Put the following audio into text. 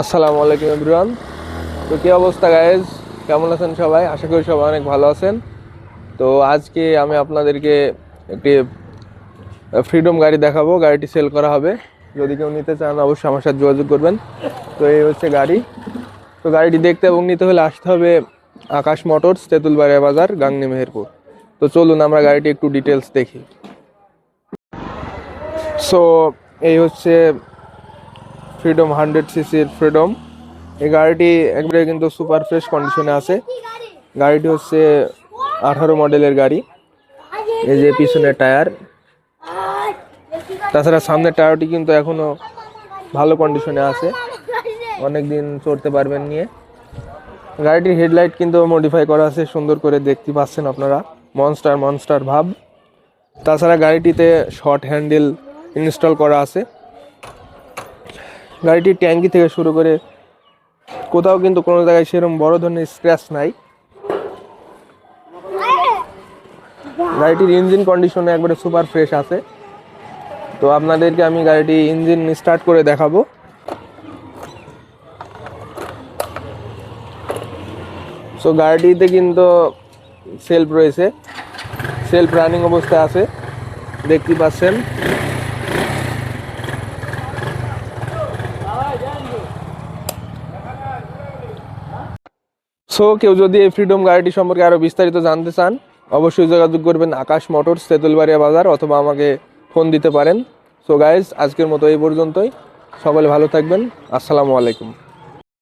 আসসালামু আলাইকুম এভরিওয়ান। তো কী অবস্থা গাইজ, কেমন আছেন সবাই? আশা করি সবাই অনেক ভালো আছেন। তো আজকে আমি আপনাদেরকে একটি ফ্রিডম গাড়ি দেখাবো। গাড়িটি সেল করা হবে, যদি কেউ নিতে চান অবশ্যই আমার সাথে যোগাযোগ করবেন। তো এই হচ্ছে গাড়ি। তো গাড়িটি দেখতে এবং নিতে হলে আসতে হবে আকাশ মোটরস, তেঁতুলবাড়িয়া বাজার, গাংনী মেহেরপুর। তো চলুন আমরা গাড়িটি একটু ডিটেলস দেখি। সো এই হচ্ছে ফ্রিডম 100 সিসির ফ্রিডম। এই গাড়িটি একবারে কিন্তু সুপার ফ্রেশ কন্ডিশনে আছে। গাড়িটি হচ্ছে 18 মডেলের গাড়ি। এই যে পিছনের টায়ার, তাছাড়া সামনের টায়ারটি কিন্তু এখনো ভালো কন্ডিশনে আছে, অনেক দিন চড়তে পারবেন নিয়ে। গাড়িটির হেডলাইট কিন্তু মডিফাই করা আছে, সুন্দর করে দেখতে পাচ্ছেন আপনারা, মনস্টার ভাব। তাছাড়া গাড়িটিতে শর্ট হ্যান্ডেল ইনস্টল করা আছে। গাড়িটির ট্যাঙ্কি থেকে শুরু করে কোথাও কিন্তু কোনো জায়গায় সেরকম বড় ধরনের স্ক্র্যাচ নাই। গাড়িটির ইঞ্জিন কন্ডিশনে একবারে সুপার ফ্রেশ আছে। তো আপনাদেরকে আমি গাড়িটি ইঞ্জিন স্টার্ট করে দেখাবো। সো গাড়িটিতে কিন্তু সেলফ রয়েছে, সেলফ রানিং অবস্থায় আছে, দেখতে পাচ্ছেন। সো কেউ যদি এই ফ্রিডম গাড়িটি সম্পর্কে আরও বিস্তারিত জানতে চান অবশ্যই যোগাযোগ করবেন আকাশ মোটরস, তেঁতুলবাড়িয়া বাজার, অথবা আমাকে ফোন দিতে পারেন। সো গাইজ, আজকের মতো এই পর্যন্তই। সকলে ভালো থাকবেন। আসসালামু আলাইকুম।